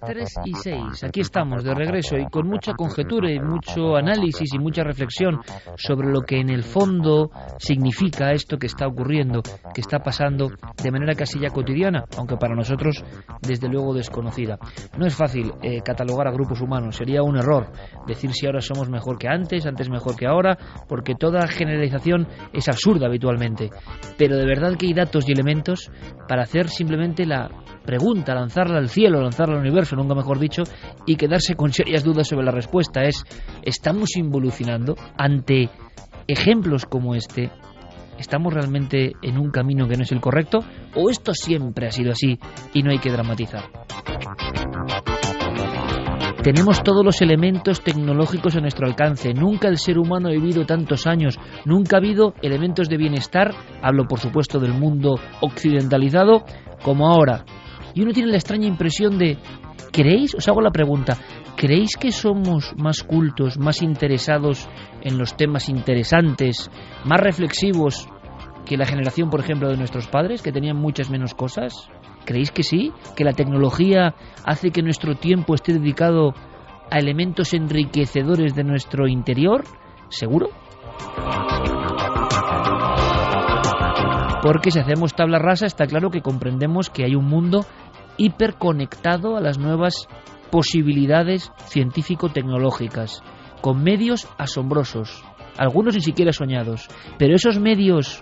3 y 6, aquí estamos de regreso y con mucha conjetura y mucho análisis y mucha reflexión sobre lo que en el fondo significa esto que está ocurriendo, que está pasando de manera casi ya cotidiana, aunque para nosotros desde luego desconocida. No es fácil catalogar a grupos humanos, sería un error decir si ahora somos mejor que antes mejor que ahora, porque toda generalización es absurda habitualmente, pero de verdad que hay datos y elementos para hacer simplemente la pregunta, lanzarla al cielo, lanzarla al universo, nunca mejor dicho, y quedarse con serias dudas sobre la respuesta. ¿Estamos involucionando ante ejemplos como este? ¿Estamos realmente en un camino que no es el correcto? ¿O esto siempre ha sido así y no hay que dramatizar? Tenemos todos los elementos tecnológicos a nuestro alcance. Nunca el ser humano ha vivido tantos años. Nunca ha habido elementos de bienestar, hablo por supuesto del mundo occidentalizado, como ahora. Y uno tiene la extraña impresión de, ¿creéis? Os hago la pregunta, ¿creéis que somos más cultos, más interesados en los temas interesantes, más reflexivos que la generación, por ejemplo, de nuestros padres, que tenían muchas menos cosas? ¿Creéis que sí? ¿Que la tecnología hace que nuestro tiempo esté dedicado a elementos enriquecedores de nuestro interior? ¿Seguro? Porque si hacemos tabla rasa está claro que comprendemos que hay un mundo hiperconectado a las nuevas posibilidades científico-tecnológicas, con medios asombrosos, algunos ni siquiera soñados, pero esos medios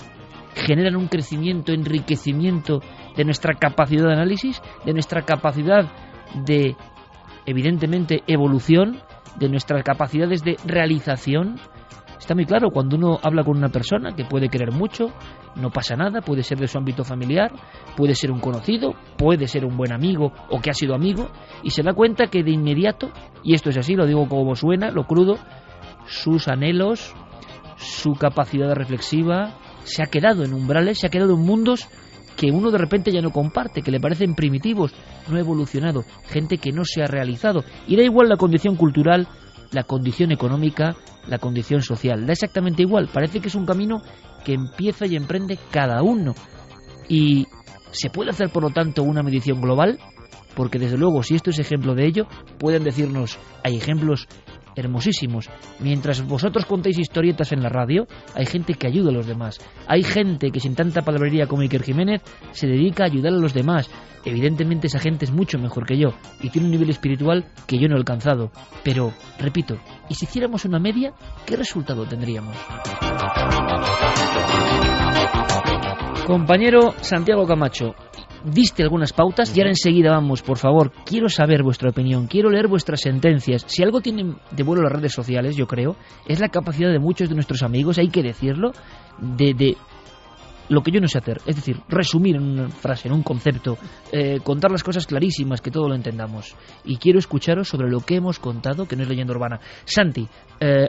generan un crecimiento, enriquecimiento de nuestra capacidad de análisis, de nuestra capacidad de, evidentemente, evolución, de nuestras capacidades de realización. Está muy claro, cuando uno habla con una persona que puede querer mucho, no pasa nada, puede ser de su ámbito familiar, puede ser un conocido, puede ser un buen amigo o que ha sido amigo, y se da cuenta que de inmediato, y esto es así, lo digo como suena, lo crudo, sus anhelos, su capacidad reflexiva, se ha quedado en umbrales, se ha quedado en mundos que uno de repente ya no comparte, que le parecen primitivos, no ha evolucionado, gente que no se ha realizado, y da igual la condición cultural, la condición económica, la condición social, da exactamente igual, parece que es un camino que empieza y emprende cada uno, y se puede hacer por lo tanto una medición global, porque desde luego si esto es ejemplo de ello, pueden decirnos, hay ejemplos hermosísimos. Mientras vosotros contáis historietas en la radio, hay gente que ayuda a los demás. Hay gente que sin tanta palabrería como Iker Jiménez se dedica a ayudar a los demás. Evidentemente esa gente es mucho mejor que yo y tiene un nivel espiritual que yo no he alcanzado. Pero, repito, ¿y si hiciéramos una media, qué resultado tendríamos? Compañero Santiago Camacho, diste algunas pautas y ahora enseguida vamos, por favor, quiero saber vuestra opinión, quiero leer vuestras sentencias. Si algo tienen de bueno las redes sociales, yo creo, es la capacidad de muchos de nuestros amigos, hay que decirlo, de lo que yo no sé hacer, es decir, resumir en una frase, en un concepto, contar las cosas clarísimas, que todo lo entendamos. Y quiero escucharos sobre lo que hemos contado, que no es leyenda urbana. Santi,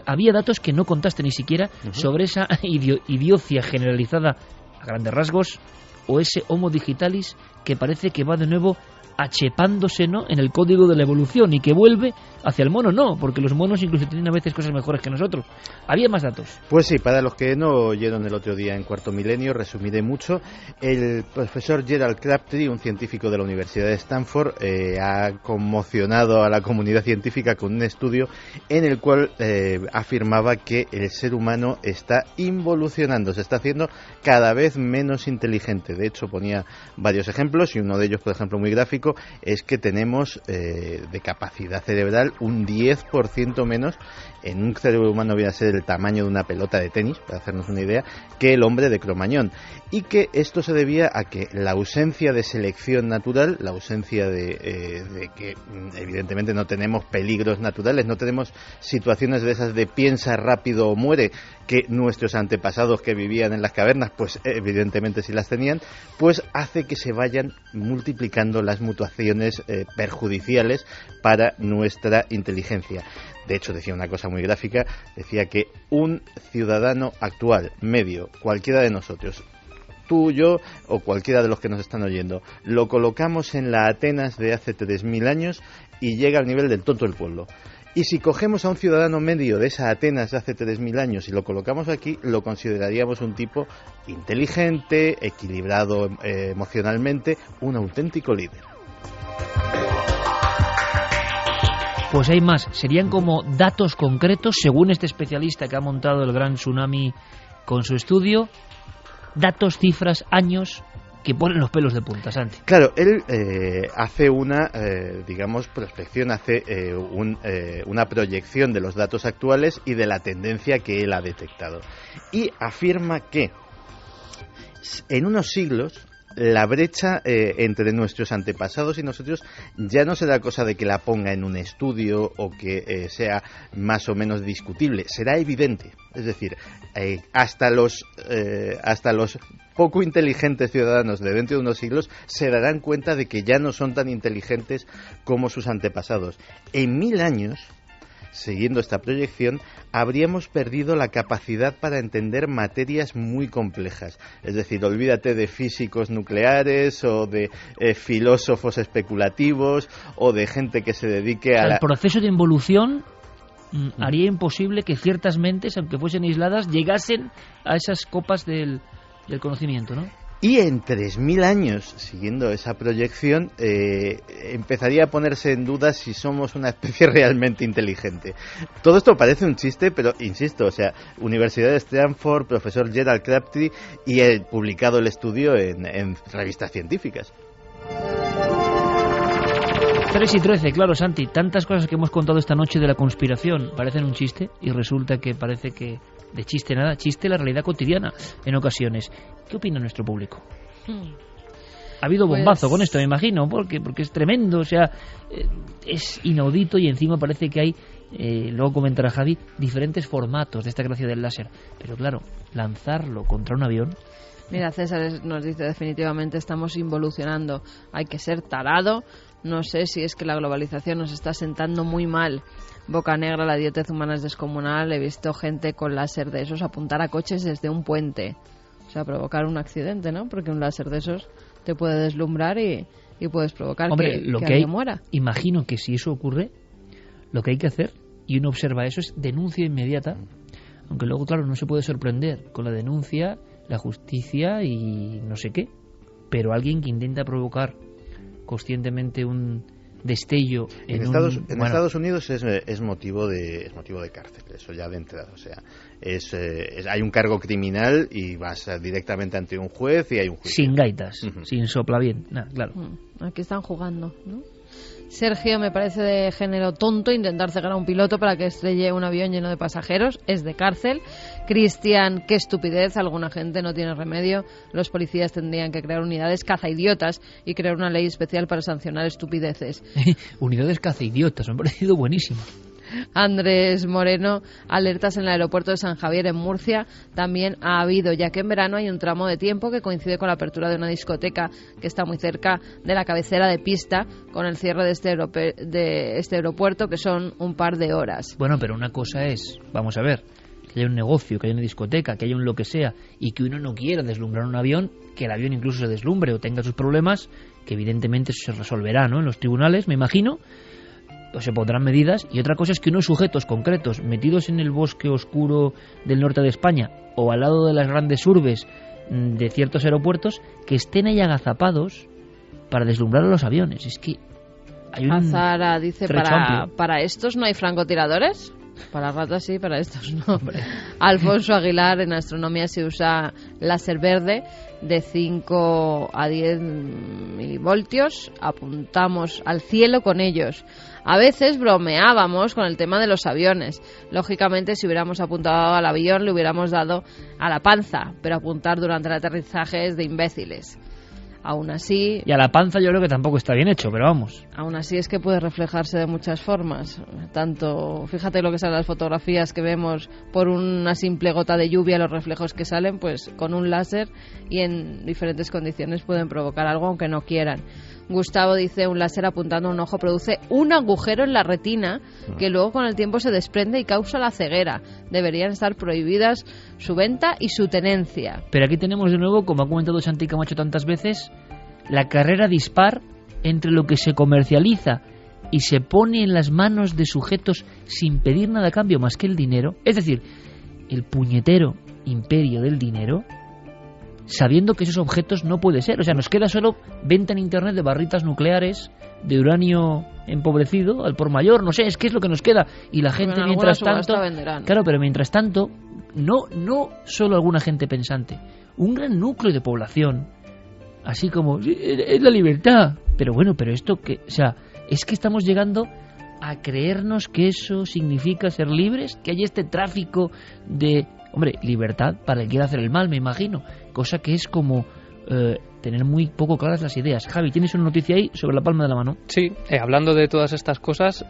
había datos que no contaste ni siquiera sobre esa idiocia generalizada a grandes rasgos, o ese Homo digitalis que parece que va de nuevo achepándose, ¿no?, en el código de la evolución y que vuelve hacia el mono, no, porque los monos incluso tienen a veces cosas mejores que nosotros. Había más datos. Pues sí, para los que no oyeron el otro día en Cuarto Milenio, resumiré mucho. El profesor Gerald Crabtree, un científico de la Universidad de Stanford, ha conmocionado a la comunidad científica con un estudio en el cual afirmaba que el ser humano está involucionando, se está haciendo cada vez menos inteligente. De hecho, ponía varios ejemplos y uno de ellos, por ejemplo, muy gráfico, es que tenemos de capacidad cerebral un 10% menos en un cerebro humano, viene a ser el tamaño de una pelota de tenis, para hacernos una idea, que el hombre de Cromañón, y que esto se debía a que la ausencia de selección natural, la ausencia de que evidentemente no tenemos peligros naturales, no tenemos situaciones de esas de piensa rápido o muere, que nuestros antepasados que vivían en las cavernas, pues evidentemente sí las tenían, pues hace que se vayan multiplicando las mutaciones perjudiciales para nuestra inteligencia. De hecho, decía una cosa muy gráfica, decía que un ciudadano actual, medio, cualquiera de nosotros, tú, yo o cualquiera de los que nos están oyendo, lo colocamos en la Atenas de hace 3.000 años y llega al nivel del tonto del pueblo. Y si cogemos a un ciudadano medio de esa Atenas de hace 3.000 años y lo colocamos aquí, lo consideraríamos un tipo inteligente, equilibrado emocionalmente, un auténtico líder. Pues hay más, serían como datos concretos, según este especialista que ha montado el Gran Tsunami con su estudio, datos, cifras, años que ponen los pelos de punta, Santi. Claro, él hace una, prospección, hace una proyección de los datos actuales y de la tendencia que él ha detectado. Y afirma que en unos siglos la brecha entre nuestros antepasados y nosotros ya no será cosa de que la ponga en un estudio o que sea más o menos discutible, será evidente. Es decir, hasta los poco inteligentes ciudadanos de dentro de unos siglos se darán cuenta de que ya no son tan inteligentes como sus antepasados. En 1000 años, siguiendo esta proyección, habríamos perdido la capacidad para entender materias muy complejas. Es decir, olvídate de físicos nucleares o de filósofos especulativos o de gente que se dedique a... El proceso de involución haría imposible que ciertas mentes, aunque fuesen aisladas, llegasen a esas copas del conocimiento, ¿no? Y en 3000 años, siguiendo esa proyección, empezaría a ponerse en duda si somos una especie realmente inteligente. Todo esto parece un chiste, pero insisto, o sea, Universidad de Stanford, profesor Gerald Crabtree, y he publicado el estudio en revistas científicas. 3 y 13, claro, Santi, tantas cosas que hemos contado esta noche de la conspiración parecen un chiste y resulta que parece que de chiste nada, chiste la realidad cotidiana en ocasiones. ¿Qué opina nuestro público? Ha habido bombazo con esto, me imagino, porque es tremendo, o sea, es inaudito y encima parece que hay, luego comentará Javi, diferentes formatos de esta gracia del láser. Pero claro, lanzarlo contra un avión... Mira, César nos dice definitivamente estamos involucionando, hay que ser tarado. No sé si es que la globalización nos está sentando muy mal. Boca negra, la idiotez humana es descomunal. He visto gente con láser de esos apuntar a coches desde un puente. O sea, provocar un accidente, ¿no? Porque un láser de esos te puede deslumbrar y puedes provocar que alguien muera. Imagino que si eso ocurre, lo que hay que hacer, y uno observa eso, es denuncia inmediata. Aunque luego, claro, no se puede sorprender con la denuncia, la justicia y no sé qué. Pero alguien que intenta provocar conscientemente un destello en Estados Unidos es motivo de cárcel, eso ya de entrada, o sea, hay un cargo criminal y vas directamente ante un juez y hay un juicio. Sin gaitas, sin soplaviento, claro. Aquí están jugando, ¿no? Sergio, me parece de género tonto intentar cegar a un piloto para que estrelle un avión lleno de pasajeros. Es de cárcel. Cristian, qué estupidez. Alguna gente no tiene remedio. Los policías tendrían que crear unidades cazaidiotas y crear una ley especial para sancionar estupideces. Unidades cazaidiotas, me ha parecido buenísimo. Andrés Moreno, alertas en el aeropuerto de San Javier en Murcia también ha habido, ya que en verano hay un tramo de tiempo que coincide con la apertura de una discoteca que está muy cerca de la cabecera de pista, con el cierre de este aeropuerto, que son un par de horas. Bueno, pero una cosa es, vamos a ver, que haya un negocio, que haya una discoteca, que haya un lo que sea, y que uno no quiera deslumbrar un avión, que el avión incluso se deslumbre o tenga sus problemas, que evidentemente eso se resolverá, ¿no?, en los tribunales, me imagino. Pues se pondrán medidas, y otra cosa es que unos sujetos concretos metidos en el bosque oscuro del norte de España o al lado de las grandes urbes de ciertos aeropuertos, que estén ahí agazapados para deslumbrar a los aviones. Es que hay un Azara dice, ¿para estos no hay francotiradores? Para ratas sí, para estos no. Hombre. Alfonso Aguilar, en astronomía se usa láser verde de 5 a 10 milivoltios. Apuntamos al cielo con ellos. A veces bromeábamos con el tema de los aviones. Lógicamente, si hubiéramos apuntado al avión, le hubiéramos dado a la panza, pero apuntar durante el aterrizaje es de imbéciles. Aún así... Y a la panza yo creo que tampoco está bien hecho, pero vamos. Aún así es que puede reflejarse de muchas formas. Tanto, fíjate lo que salen las fotografías que vemos por una simple gota de lluvia, los reflejos que salen, pues con un láser y en diferentes condiciones pueden provocar algo aunque no quieran. Gustavo dice, un láser apuntando a un ojo produce un agujero en la retina que luego con el tiempo se desprende y causa la ceguera. Deberían estar prohibidas su venta y su tenencia. Pero aquí tenemos de nuevo, como ha comentado Santi Camacho tantas veces, la carrera dispar entre lo que se comercializa y se pone en las manos de sujetos sin pedir nada a cambio más que el dinero. Es decir, el puñetero imperio del dinero sabiendo que esos objetos no puede ser. O sea, nos queda solo venta en Internet de barritas nucleares, de uranio empobrecido, al por mayor, no sé, es que es lo que nos queda. Y la gente, mientras tanto... Claro, pero mientras tanto, no solo alguna gente pensante, un gran núcleo de población, así como, es la libertad. Pero bueno, pero esto que... O sea, es que estamos llegando a creernos que eso significa ser libres, que hay este tráfico de... Hombre, libertad para el que quiera hacer el mal, me imagino. Cosa que es como tener muy poco claras las ideas. Javi, ¿tienes una noticia ahí sobre la palma de la mano? Sí, hablando de todas estas cosas,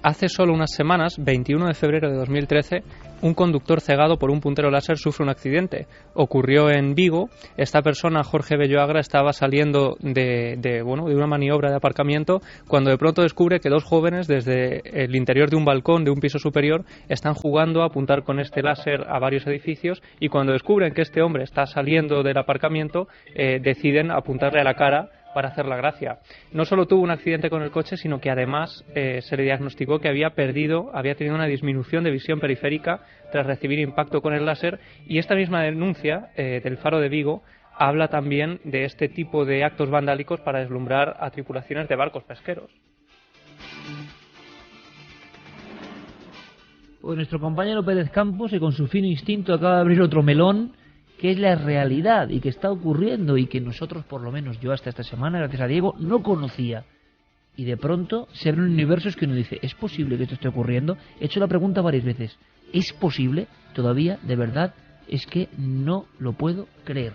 hace solo unas semanas, 21 de febrero de 2013, un conductor cegado por un puntero láser sufre un accidente. Ocurrió en Vigo. Esta persona, Jorge Belloagra, estaba saliendo de una maniobra de aparcamiento cuando de pronto descubre que dos jóvenes desde el interior de un balcón de un piso superior están jugando a apuntar con este láser a varios edificios, y cuando descubren que este hombre está saliendo del aparcamiento, deciden apuntarle a la cara para hacer la gracia. No solo tuvo un accidente con el coche, sino que además se le diagnosticó que había tenido una disminución de visión periférica tras recibir impacto con el láser, y esta misma denuncia del Faro de Vigo habla también de este tipo de actos vandálicos para deslumbrar a tripulaciones de barcos pesqueros. Pues nuestro compañero Pérez Campos, que con su fino instinto acaba de abrir otro melón, que es la realidad y que está ocurriendo y que nosotros, por lo menos yo hasta esta semana, gracias a Diego, no conocía. Y de pronto se abren universos que uno dice, ¿es posible que esto esté ocurriendo? He hecho la pregunta varias veces, ¿es posible? Todavía, de verdad, es que no lo puedo creer.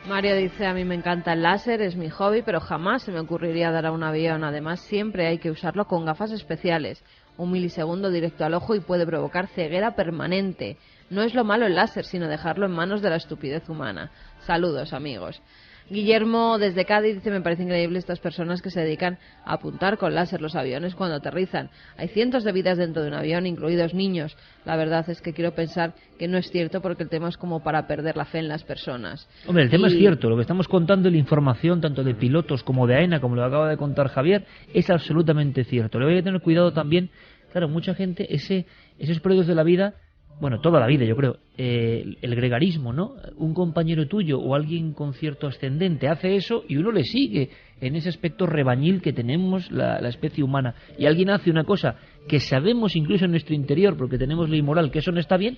Mario dice, a mí me encanta el láser, es mi hobby, pero jamás se me ocurriría dar a un avión. Además, siempre hay que usarlo con gafas especiales. Un milisegundo directo al ojo y puede provocar ceguera permanente. No es lo malo el láser, sino dejarlo en manos de la estupidez humana. Saludos, amigos. Guillermo, desde Cádiz, dice, me parece increíble estas personas que se dedican a apuntar con láser los aviones cuando aterrizan. Hay cientos de vidas dentro de un avión, incluidos niños. La verdad es que quiero pensar que no es cierto, porque el tema es como para perder la fe en las personas. Hombre, el tema es cierto. Lo que estamos contando y la información, tanto de pilotos como de AENA, como lo acaba de contar Javier, es absolutamente cierto. Le voy a tener cuidado también. Claro, mucha gente, esos periodos de la vida, bueno, toda la vida yo creo, el gregarismo, ¿no? Un compañero tuyo o alguien con cierto ascendente hace eso y uno le sigue en ese aspecto rebañil que tenemos la especie humana. Y alguien hace una cosa que sabemos incluso en nuestro interior, porque tenemos ley moral, que eso no está bien,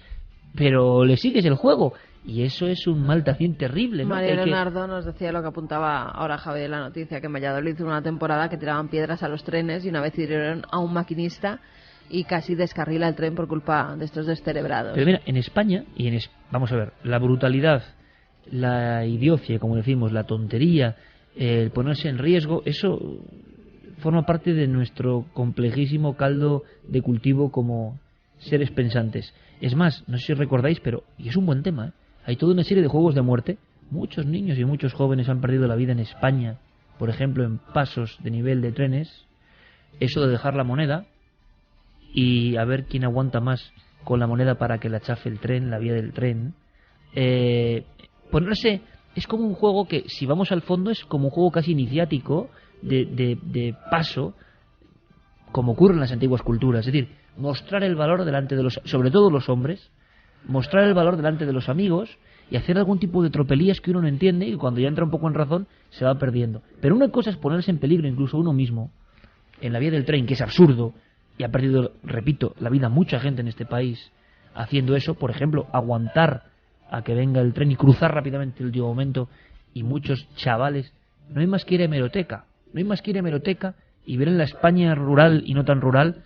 pero le sigues el juego. Y eso es un mal también terrible, ¿no? María Leonardo nos decía lo que apuntaba ahora Javier en la noticia, que en Valladolid hizo una temporada que tiraban piedras a los trenes y una vez hirieron a un maquinista y casi descarrila el tren por culpa de estos descerebrados. Pero mira, en España, vamos a ver, la brutalidad, la idiocia, como decimos, la tontería, el ponerse en riesgo, eso forma parte de nuestro complejísimo caldo de cultivo como seres pensantes. Es más, no sé si recordáis, pero, y es un buen tema, ¿eh? Hay toda una serie de juegos de muerte. Muchos niños y muchos jóvenes han perdido la vida en España, por ejemplo, en pasos de nivel de trenes. Eso de dejar la moneda y a ver quién aguanta más con la moneda para que la chafe el tren, la vía del tren. Ponerse, es como un juego que, si vamos al fondo, es como un juego casi iniciático de paso, como ocurre en las antiguas culturas. Es decir, mostrar el valor delante de sobre todo los hombres, mostrar el valor delante de los amigos y hacer algún tipo de tropelías que uno no entiende y cuando ya entra un poco en razón se va perdiendo. Pero una cosa es ponerse en peligro incluso uno mismo en la vía del tren, que es absurdo, y ha perdido, repito, la vida mucha gente en este país haciendo eso. Por ejemplo, aguantar a que venga el tren y cruzar rápidamente el último momento, y muchos chavales, no hay más que ir a hemeroteca, y ver en la España rural y no tan rural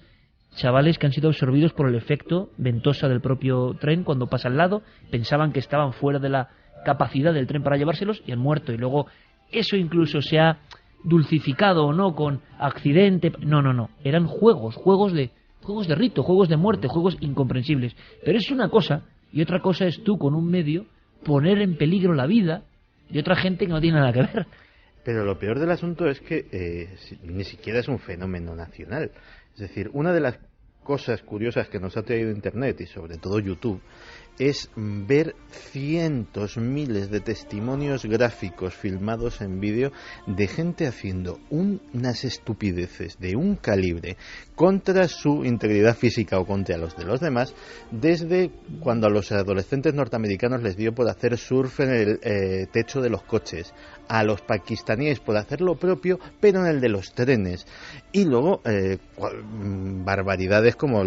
chavales que han sido absorbidos por el efecto ventosa del propio tren cuando pasa al lado, pensaban que estaban fuera de la capacidad del tren para llevárselos y han muerto. Y luego eso incluso se ha dulcificado o no con accidente. No, eran juegos de rito, juegos de muerte, juegos incomprensibles. Pero es una cosa, y otra cosa es tú con un medio poner en peligro la vida de otra gente que no tiene nada que ver. Pero lo peor del asunto es que ni siquiera es un fenómeno nacional. Es decir, una de las cosas curiosas que nos ha traído Internet y sobre todo YouTube es ver cientos, miles de testimonios gráficos filmados en vídeo de gente haciendo unas estupideces de un calibre contra su integridad física o contra los de los demás, desde cuando a los adolescentes norteamericanos les dio por hacer surf en el techo de los coches, a los pakistaníes por hacer lo propio, pero en el de los trenes, y luego barbaridades como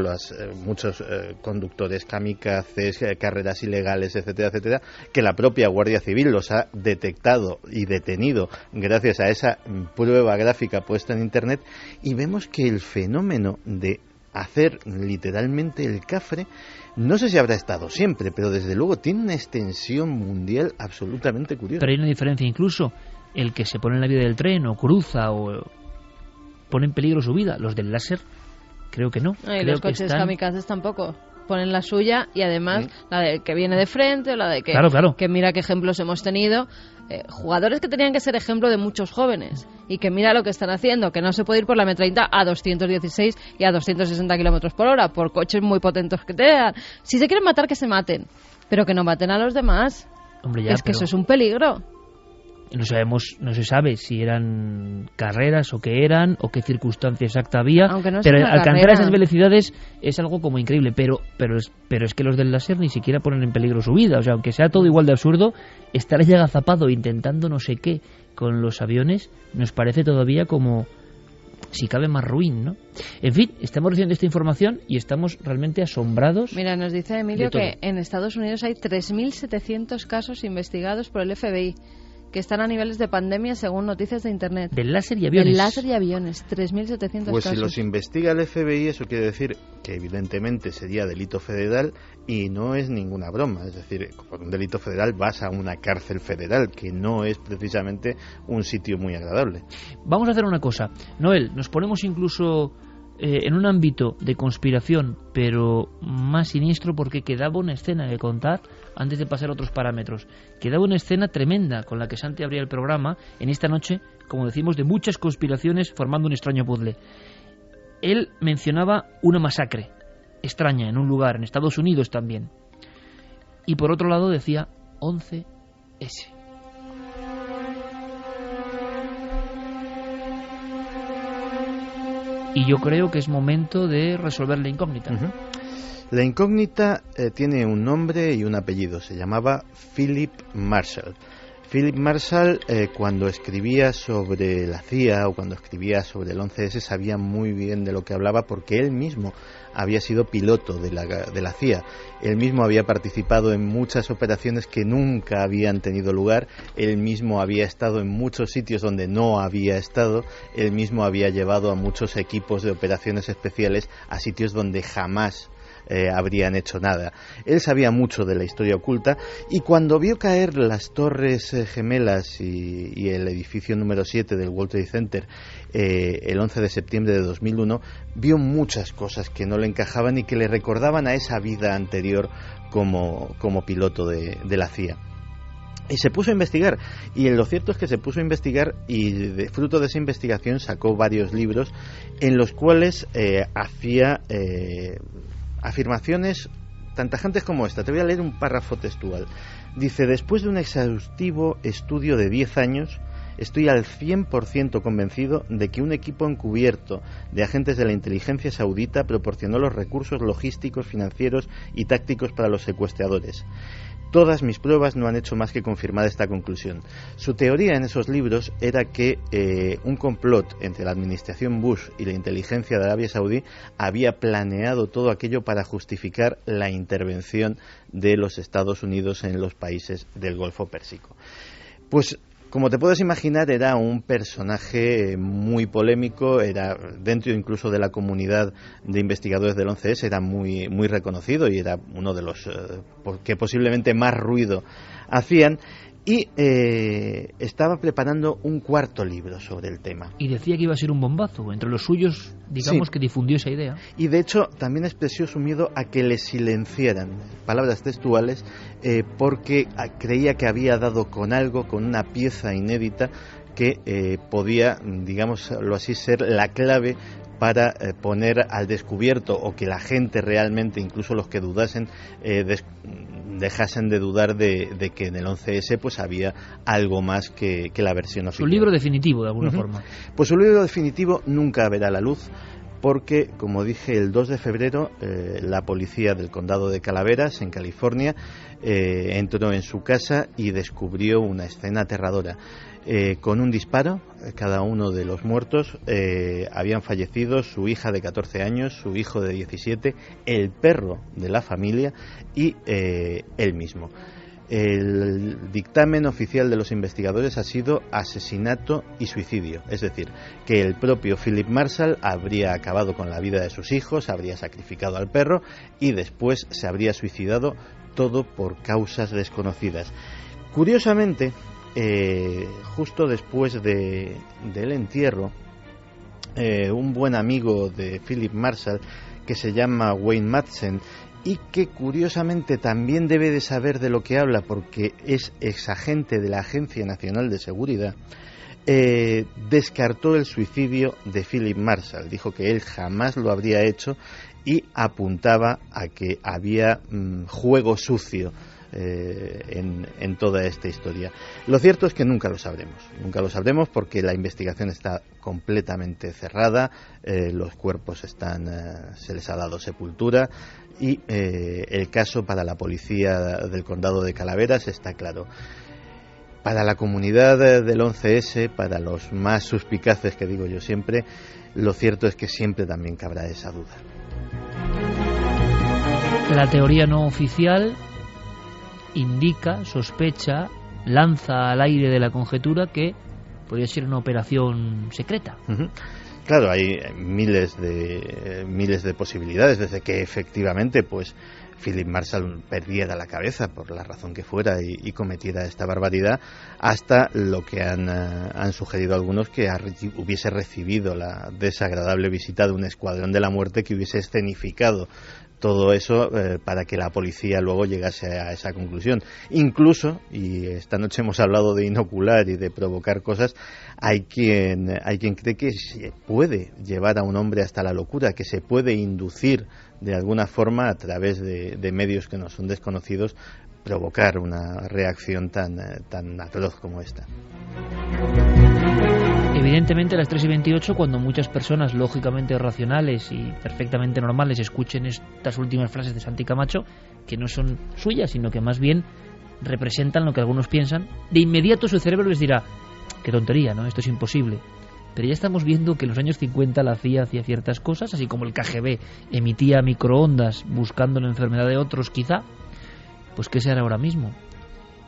muchos conductores kamikazes, carreras ilegales, etcétera, etcétera, que la propia Guardia Civil los ha detectado y detenido gracias a esa prueba gráfica puesta en Internet, y vemos que el fenómeno de hacer literalmente el cafre, no sé si habrá estado siempre, pero desde luego tiene una extensión mundial absolutamente curiosa. Pero hay una diferencia, incluso el que se pone en la vía del tren o cruza o pone en peligro su vida. Los del láser creo que no. Y los coches kamikazes tampoco ponen la suya, y además la de que viene de frente o la de que, claro. Que mira qué ejemplos hemos tenido, jugadores que tenían que ser ejemplo de muchos jóvenes, y que mira lo que están haciendo, que no se puede ir por la M30 a 216 y a 260 kilómetros por hora por coches muy potentes que te dan. Si se quieren matar, que se maten, pero que no maten a los demás. Hombre, ya, es que eso es un peligro. No se sabe si eran carreras o qué eran o qué circunstancia exacta había, pero alcanzar esas velocidades es algo como increíble, pero es que los del láser ni siquiera ponen en peligro su vida. O sea, aunque sea todo igual de absurdo, estar allí agazapado intentando no sé qué con los aviones nos parece todavía como, si cabe, más ruin, ¿no? En fin, estamos recibiendo esta información y estamos realmente asombrados. Mira, nos dice Emilio que en Estados Unidos hay 3.700 casos investigados por el FBI, que están a niveles de pandemia según noticias de Internet. Del láser y aviones. Del láser y aviones, 3.700 pues casos. Si los investiga el FBI, eso quiere decir que evidentemente sería delito federal, y no es ninguna broma. Es decir, por un delito federal vas a una cárcel federal, que no es precisamente un sitio muy agradable. Vamos a hacer una cosa, Noel, nos ponemos incluso en un ámbito de conspiración, pero más siniestro, porque quedaba una escena que contar antes de pasar a otros parámetros. Quedaba una escena tremenda con la que Santi abría el programa en esta noche, como decimos, de muchas conspiraciones formando un extraño puzzle. Él mencionaba una masacre extraña en un lugar, en Estados Unidos también. Y por otro lado decía 11S. Y yo creo que es momento de resolver la incógnita. Uh-huh. La incógnita tiene un nombre y un apellido. Se llamaba Philip Marshall. Philip Marshall, cuando escribía sobre la CIA o cuando escribía sobre el 11S, sabía muy bien de lo que hablaba, porque él mismo había sido piloto de la CIA. Él mismo había participado en muchas operaciones que nunca habían tenido lugar. Él mismo había estado en muchos sitios donde no había estado. Él mismo había llevado a muchos equipos de operaciones especiales a sitios donde jamás habrían hecho nada. Él sabía mucho de la historia oculta, y cuando vio caer las Torres Gemelas y el edificio número 7 del World Trade Center el 11 de septiembre de 2001, vio muchas cosas que no le encajaban y que le recordaban a esa vida anterior como piloto de la CIA. Y se puso a investigar, y lo cierto es que se puso a investigar, y fruto de esa investigación sacó varios libros en los cuales hacía afirmaciones tan tajantes como esta. Te voy a leer un párrafo textual. Dice: después de un exhaustivo estudio de 10 años, estoy al 100% convencido de que un equipo encubierto de agentes de la inteligencia saudita proporcionó los recursos logísticos, financieros y tácticos para los secuestradores. Todas mis pruebas no han hecho más que confirmar esta conclusión. Su teoría en esos libros era que un complot entre la administración Bush y la inteligencia de Arabia Saudí había planeado todo aquello para justificar la intervención de los Estados Unidos en los países del Golfo Pérsico. Pues, como te puedes imaginar, era un personaje muy polémico, era dentro incluso de la comunidad de investigadores del 11S, era muy, muy reconocido, y era uno de los que posiblemente más ruido hacían, y estaba preparando un cuarto libro sobre el tema. Y decía que iba a ser un bombazo, entre los suyos, digamos, sí, que difundió esa idea. Y de hecho también expresó su miedo a que le silenciaran, palabras textuales, porque creía que había dado con algo, con una pieza inédita que podía, digámoslo así, ser la clave para poner al descubierto, o que la gente realmente, incluso los que dudasen, dejasen de dudar de que en el 11S pues había algo más que la versión oficial. Su libro definitivo, de alguna forma. Pues su libro definitivo nunca verá la luz, porque, como dije, el 2 de febrero la policía del condado de Calaveras, en California, entró en su casa y descubrió una escena aterradora. Con un disparo, cada uno de los muertos habían fallecido su hija de 14 años, su hijo de 17, el perro de la familia y él mismo. El dictamen oficial de los investigadores ha sido asesinato y suicidio, es decir, que el propio Philip Marshall habría acabado con la vida de sus hijos, habría sacrificado al perro y después se habría suicidado, todo por causas desconocidas. Curiosamente, justo después del entierro, un buen amigo de Philip Marshall, que se llama Wayne Madsen, y que curiosamente también debe de saber de lo que habla porque es exagente de la Agencia Nacional de Seguridad, descartó el suicidio de Philip Marshall. Dijo que él jamás lo habría hecho y apuntaba a que había juego sucio en toda esta historia. Lo cierto es que nunca lo sabremos porque la investigación está completamente cerrada, los cuerpos se les ha dado sepultura y el caso para la policía del condado de Calaveras está claro. Para la comunidad del 11S, para los más suspicaces, que digo yo siempre, lo cierto es que siempre también cabrá esa duda. La teoría no oficial indica, sospecha, lanza al aire de la conjetura que podría ser una operación secreta. Uh-huh. Claro, hay miles de posibilidades, desde que efectivamente pues Philip Marshall perdiera la cabeza por la razón que fuera y cometiera esta barbaridad, hasta lo que han sugerido algunos, que hubiese recibido la desagradable visita de un escuadrón de la muerte que hubiese escenificado todo eso para que la policía luego llegase a esa conclusión. Incluso, y esta noche hemos hablado de inocular y de provocar cosas, hay quien cree que se puede llevar a un hombre hasta la locura, que se puede inducir de alguna forma a través de medios que no son desconocidos, provocar una reacción tan atroz como esta. Evidentemente a las 3:28, cuando muchas personas lógicamente racionales y perfectamente normales escuchen estas últimas frases de Santi Camacho, que no son suyas, sino que más bien representan lo que algunos piensan, de inmediato su cerebro les dirá: qué tontería, ¿no? Esto es imposible. Pero ya estamos viendo que en los años 50 la CIA hacía ciertas cosas, así como el KGB emitía microondas buscando la enfermedad de otros, quizá. Pues ¿qué se hará ahora mismo?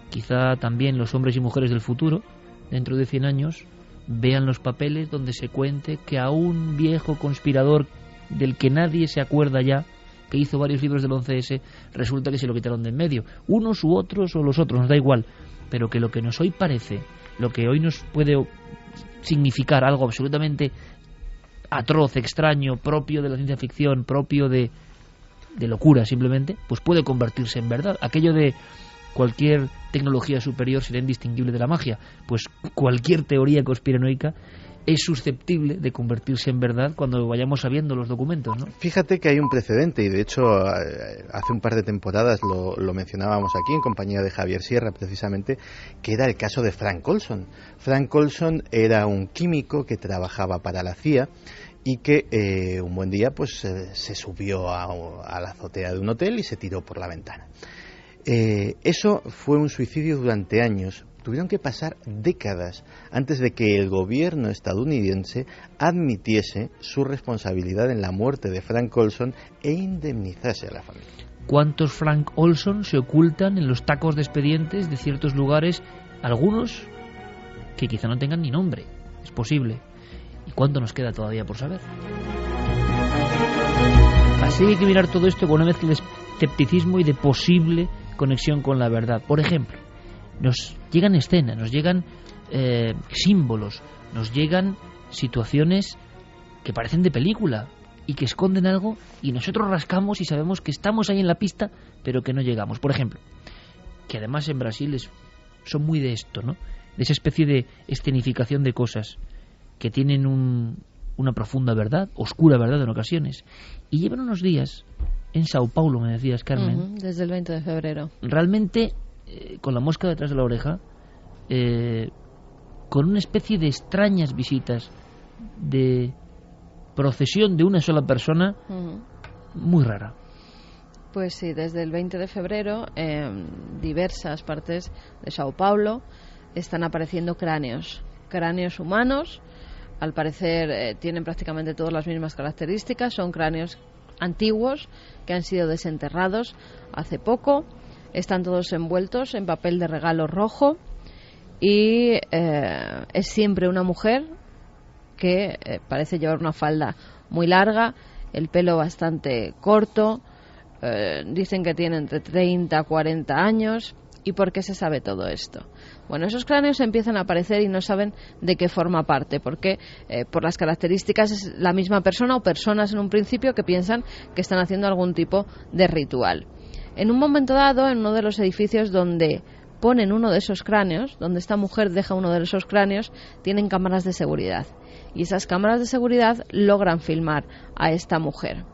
Quizá también los hombres y mujeres del futuro, dentro de 100 años, vean los papeles donde se cuente que a un viejo conspirador del que nadie se acuerda ya, que hizo varios libros del 11S, resulta que se lo quitaron de en medio. Unos u otros o los otros, nos da igual. Pero que lo que nos hoy parece, lo que hoy nos puede significar algo absolutamente atroz, extraño, propio de la ciencia ficción, propio de locura simplemente, pues puede convertirse en verdad. Aquello de cualquier tecnología superior será indistinguible de la magia, pues cualquier teoría conspiranoica es susceptible de convertirse en verdad cuando vayamos sabiendo los documentos, ¿no? Fíjate que hay un precedente, y de hecho hace un par de temporadas lo mencionábamos aquí en compañía de Javier Sierra precisamente, que era el caso de Frank Olson. Frank Olson era un químico que trabajaba para la CIA y que un buen día pues se subió a la azotea de un hotel y se tiró por la ventana. Eso fue un suicidio durante años. Tuvieron que pasar décadas antes de que el gobierno estadounidense admitiese su responsabilidad en la muerte de Frank Olson e indemnizase a la familia. ¿Cuántos Frank Olson se ocultan en los tacos de expedientes de ciertos lugares? Algunos que quizá no tengan ni nombre. Es posible. ¿Y cuánto nos queda todavía por saber? Así hay que mirar todo esto con una mezcla de escepticismo y de posible conexión con la verdad. Por ejemplo, nos llegan escenas, nos llegan símbolos, nos llegan situaciones que parecen de película y que esconden algo, y nosotros rascamos y sabemos que estamos ahí en la pista, pero que no llegamos. Por ejemplo, que además en Brasil son muy de esto, ¿no? De esa especie de escenificación de cosas que tienen una profunda verdad, oscura verdad en ocasiones, y llevan unos días en Sao Paulo, me decías, Carmen. Desde el 20 de febrero. Realmente, con la mosca detrás de la oreja, con una especie de extrañas visitas de procesión de una sola persona, muy rara. Pues sí, desde el 20 de febrero en diversas partes de Sao Paulo están apareciendo cráneos humanos. Al parecer tienen prácticamente todas las mismas características, son cráneos antiguos que han sido desenterrados hace poco, están todos envueltos en papel de regalo rojo y es siempre una mujer que parece llevar una falda muy larga, el pelo bastante corto, dicen que tiene entre 30 a 40 años. ¿Y por qué se sabe todo esto? Bueno, esos cráneos empiezan a aparecer y no saben de qué forma parte, porque por las características es la misma persona o personas en un principio que piensan que están haciendo algún tipo de ritual. En un momento dado, en uno de los edificios donde ponen uno de esos cráneos, donde esta mujer deja uno de esos cráneos, tienen cámaras de seguridad. Y esas cámaras de seguridad logran filmar a esta mujer.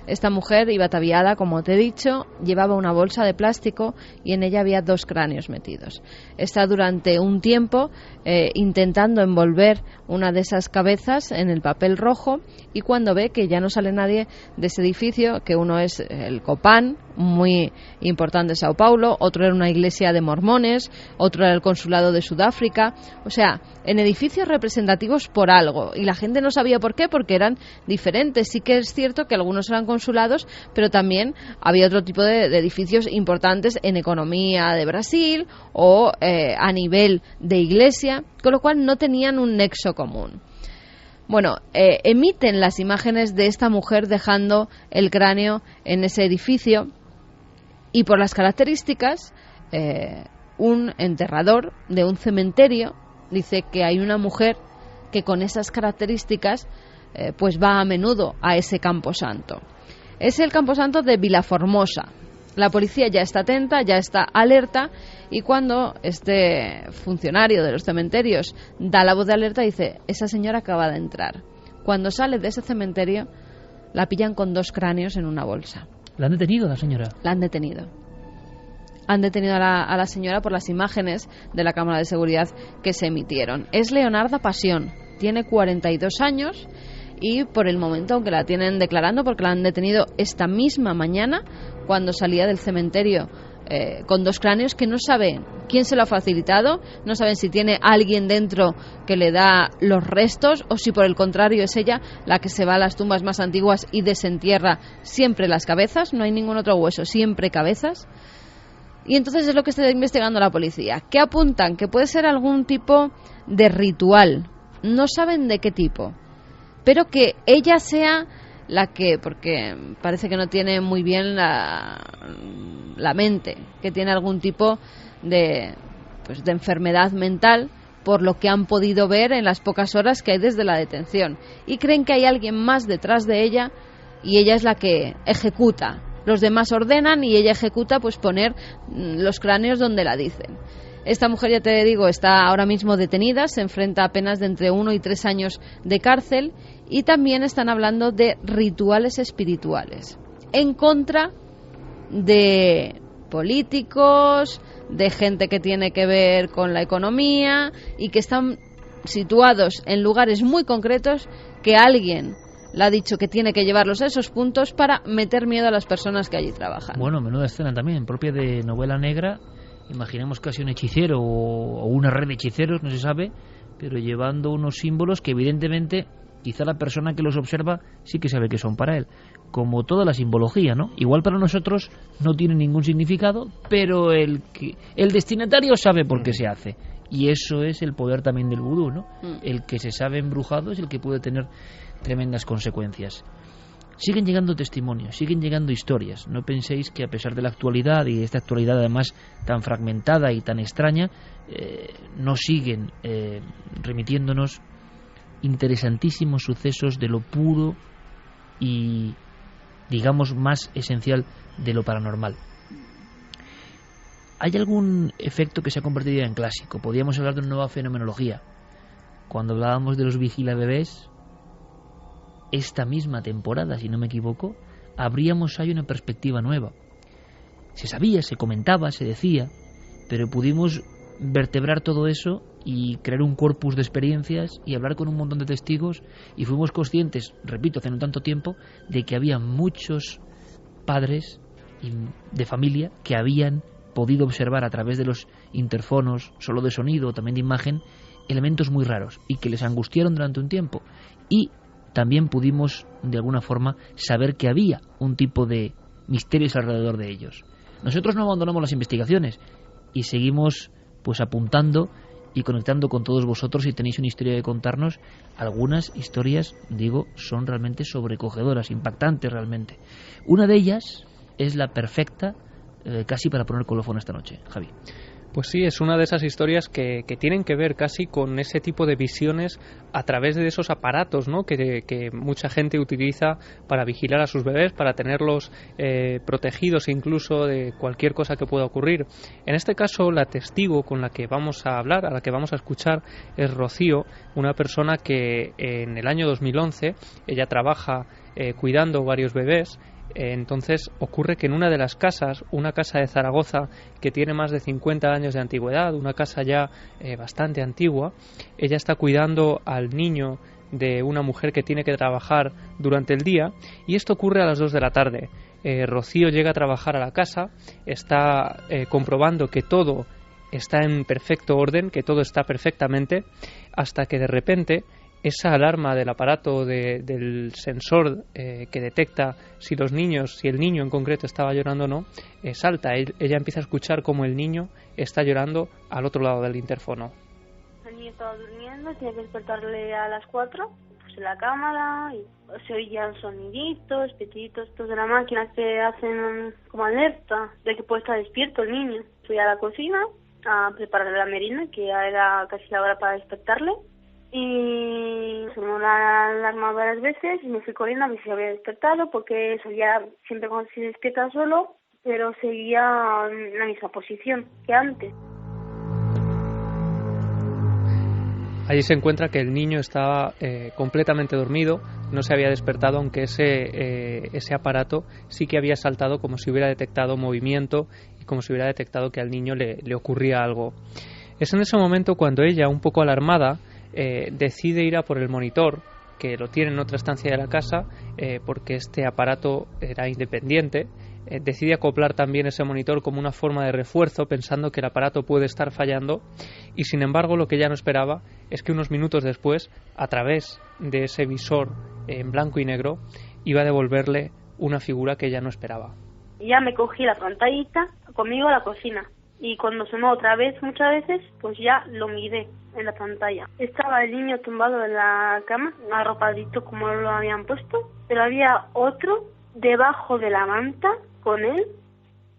Esta mujer iba ataviada, como te he dicho, llevaba una bolsa de plástico y en ella había 2 cráneos metidos. Está durante un tiempo intentando envolver una de esas cabezas en el papel rojo y cuando ve que ya no sale nadie de ese edificio, que uno es el Copan, muy importante de Sao Paulo, otro era una iglesia de mormones, otro era el consulado de Sudáfrica, o sea, en edificios representativos por algo, y la gente no sabía por qué, porque eran diferentes. Sí que es cierto que algunos eran consulados, pero también había otro tipo de edificios importantes en economía de Brasil o a nivel de iglesia, con lo cual no tenían un nexo común. Bueno, emiten las imágenes de esta mujer dejando el cráneo en ese edificio y por las características, un enterrador de un cementerio dice que hay una mujer que con esas características pues va a menudo a ese camposanto. Es el camposanto de Vilaformosa. La policía ya está atenta, ya está alerta, y cuando este funcionario de los cementerios da la voz de alerta, dice: esa señora acaba de entrar. Cuando sale de ese cementerio, la pillan con 2 cráneos en una bolsa. ¿La han detenido la señora? La han detenido. Han detenido a la señora por las imágenes de la cámara de seguridad que se emitieron. Es Leonarda Pasión, tiene 42 años y por el momento, aunque la tienen declarando, porque la han detenido esta misma mañana cuando salía del cementerio con 2 cráneos que no saben quién se lo ha facilitado, no saben si tiene alguien dentro que le da los restos o si por el contrario es ella la que se va a las tumbas más antiguas y desentierra siempre las cabezas, no hay ningún otro hueso, siempre cabezas. Y entonces es lo que está investigando la policía. ¿Qué apuntan? Que puede ser algún tipo de ritual. No saben de qué tipo. Pero que ella sea la que, porque parece que no tiene muy bien la mente, que tiene algún tipo de enfermedad mental, por lo que han podido ver en las pocas horas que hay desde la detención. Y creen que hay alguien más detrás de ella y ella es la que ejecuta. Los demás ordenan y ella ejecuta pues poner los cráneos donde la dicen. Esta mujer, ya te digo, está ahora mismo detenida, se enfrenta a penas de entre 1 y 3 años de cárcel y también están hablando de rituales espirituales en contra de políticos, de gente que tiene que ver con la economía y que están situados en lugares muy concretos que alguien le ha dicho que tiene que llevarlos a esos puntos para meter miedo a las personas que allí trabajan. Bueno, menuda escena también, propia de novela negra. Imaginemos casi un hechicero o una red de hechiceros, no se sabe, pero llevando unos símbolos que evidentemente quizá la persona que los observa sí que sabe que son para él. Como toda la simbología, ¿no? Igual para nosotros no tiene ningún significado, pero el destinatario sabe por qué se hace. Y eso es el poder también del vudú, ¿no? El que se sabe embrujado es el que puede tener tremendas consecuencias. Siguen llegando testimonios, siguen llegando historias. No penséis que a pesar de la actualidad, y esta actualidad además tan fragmentada y tan extraña, no siguen remitiéndonos interesantísimos sucesos de lo puro y, digamos, más esencial de lo paranormal. ¿Hay algún efecto que se ha convertido ya en clásico? Podríamos hablar de una nueva fenomenología. Cuando hablábamos de los vigilabebés, esta misma temporada, si no me equivoco, abríamos ahí una perspectiva nueva. Se sabía, se comentaba, se decía, pero pudimos vertebrar todo eso y crear un corpus de experiencias y hablar con un montón de testigos, y fuimos conscientes, repito, hace no tanto tiempo, de que había muchos padres de familia que habían podido observar a través de los interfonos, solo de sonido o también de imagen, elementos muy raros y que les angustiaron durante un tiempo. Y también pudimos, de alguna forma, saber que había un tipo de misterios alrededor de ellos. Nosotros no abandonamos las investigaciones y seguimos pues apuntando y conectando con todos vosotros. Si tenéis una historia que contarnos, algunas historias, digo, son realmente sobrecogedoras, impactantes realmente. Una de ellas es la perfecta, casi para poner colofón esta noche, Javi. Pues sí, es una de esas historias que tienen que ver casi con ese tipo de visiones a través de esos aparatos, ¿no?, que mucha gente utiliza para vigilar a sus bebés, para tenerlos protegidos incluso de cualquier cosa que pueda ocurrir. En este caso, la testigo con la que vamos a hablar, a la que vamos a escuchar, es Rocío, una persona que en el año 2011, ella trabaja cuidando varios bebés. Entonces ocurre que en una de las casas, una casa de Zaragoza que tiene más de 50 años de antigüedad, una casa ya bastante antigua, ella está cuidando al niño de una mujer que tiene que trabajar durante el día, y esto ocurre a las 2 de la tarde. Rocío llega a trabajar a la casa, está comprobando que todo está en perfecto orden, que todo está perfectamente, hasta que de repente esa alarma del aparato del sensor que detecta si el niño en concreto estaba llorando o no, salta. Ella empieza a escuchar cómo el niño está llorando al otro lado del interfono. El niño estaba durmiendo, tenía que despertarle a las 4, puse la cámara y se oían soniditos, pititos de la máquina que hacen como alerta de que puede estar despierto el niño. Fui a la cocina a prepararle la merienda, que ya era casi la hora para despertarle. Y sonó la alarma varias veces y me fui corriendo a ver si se había despertado, porque salía siempre cuando se despierta solo, pero seguía en la misma posición que antes. Allí se encuentra que el niño estaba completamente dormido, no se había despertado, aunque ese aparato sí que había saltado como si hubiera detectado movimiento y como si hubiera detectado que al niño le ocurría algo. Es en ese momento cuando ella, un poco alarmada, decide ir a por el monitor, que lo tiene en otra estancia de la casa, porque este aparato era independiente. Decide acoplar también ese monitor como una forma de refuerzo, pensando que el aparato puede estar fallando, y sin embargo lo que ella no esperaba es que unos minutos después, a través de ese visor en blanco y negro, iba a devolverle una figura que ella no esperaba. Ya me cogí la pantallita conmigo a la cocina, y cuando sonó otra vez, muchas veces, pues ya lo miré en la pantalla. Estaba el niño tumbado en la cama, arropadito como lo habían puesto, pero había otro debajo de la manta con él,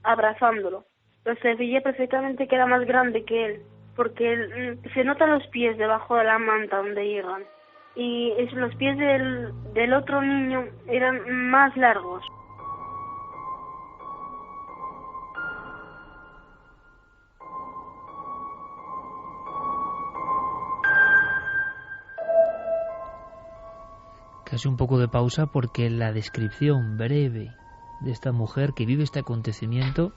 abrazándolo. Pero se veía perfectamente que era más grande que él, porque se notan los pies debajo de la manta donde llegan. Y los pies del otro niño eran más largos. Casi un poco de pausa, porque la descripción breve de esta mujer que vive este acontecimiento